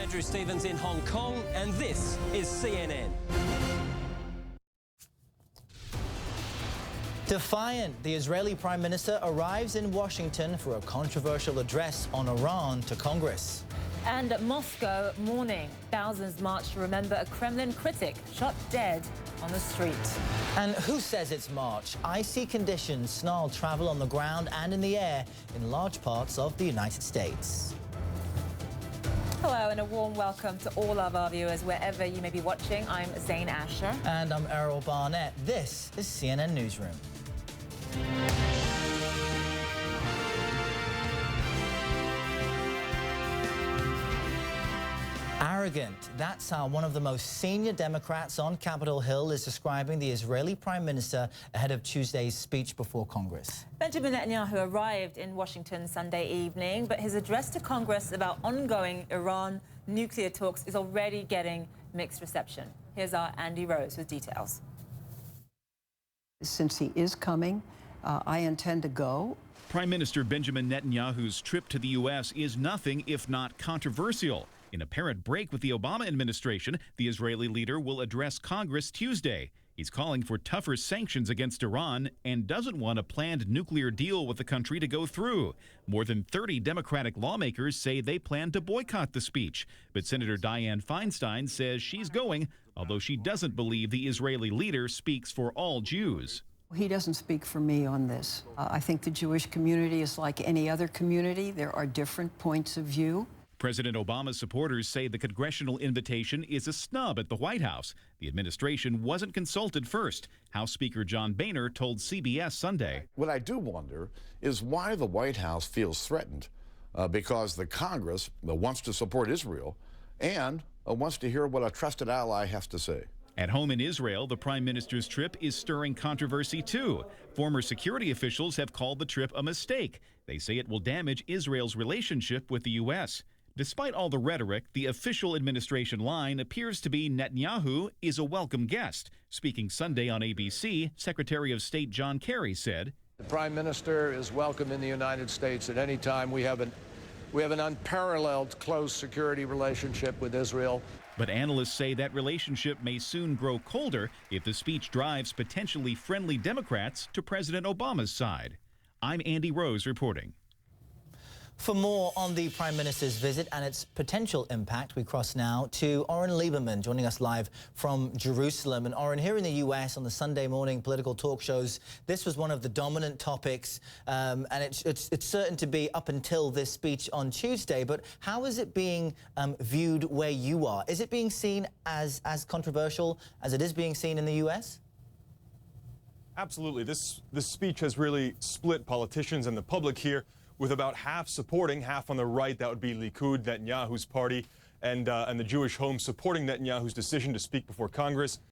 Andrew Stevens in Hong Kong, and this is CNN. Defiant, the Israeli Prime Minister arrives in Washington for a controversial address on Iran to Congress. And Moscow mourning. Thousands march to remember a Kremlin critic shot dead on the street. And who says it's March? Icy conditions snarl travel on the ground and in the air in large parts of the United States. Hello and a warm welcome to all of our viewers wherever you may be watching. I'm Zain Asher. And I'm Errol Barnett. This is CNN Newsroom. Arrogant. That's how one of the most senior Democrats on Capitol Hill is describing the Israeli Prime Minister ahead of Tuesday's speech before Congress. Benjamin Netanyahu arrived in Washington Sunday evening, but his address to Congress about ongoing Iran nuclear talks is already getting mixed reception. Here's our Andy Rose with details. Since he is coming, I intend to go. Prime Minister Benjamin Netanyahu's trip to the U.S. is nothing if not controversial. In apparent break with the Obama administration, the Israeli leader will address Congress Tuesday. He's calling for tougher sanctions against Iran and doesn't want a planned nuclear deal with the country to go through. More than 30 Democratic lawmakers say they plan to boycott the speech. But Senator Dianne Feinstein says she's going, although she doesn't believe the Israeli leader speaks for all Jews. He doesn't speak for me on this. I think the Jewish community is like any other community. There are different points of view. President Obama's supporters say the congressional invitation is a snub at the White House. The administration wasn't consulted first. House Speaker John Boehner told CBS Sunday. What I do wonder is why the White House feels threatened, because the Congress wants to support Israel and wants to hear what a trusted ally has to say. At home in Israel, the prime minister's trip is stirring controversy too. Former security officials have called the trip a mistake. They say it will damage Israel's relationship with the U.S. Despite all the rhetoric, the official administration line appears to be Netanyahu is a welcome guest. Speaking Sunday on ABC, Secretary of State John Kerry said, "The Prime Minister is welcome in the United States at any time. We have an unparalleled close security relationship with Israel." But analysts say that relationship may soon grow colder if the speech drives potentially friendly Democrats to President Obama's side. I'm Andy Rose reporting. For more on the Prime Minister's visit and its potential impact, we cross now to Oren Lieberman, joining us live from Jerusalem. And Oren, here in the U.S. on the Sunday morning political talk shows, this was one of the dominant topics, and it's certain to be up until this speech on Tuesday. But how is it being viewed where you are? Is it being seen as controversial as it is being seen in the U.S.? Absolutely. This speech has really split politicians and the public here, with about half supporting, half on the right, that would be Likud, Netanyahu's party, and the Jewish Home supporting Netanyahu's decision to speak before Congress.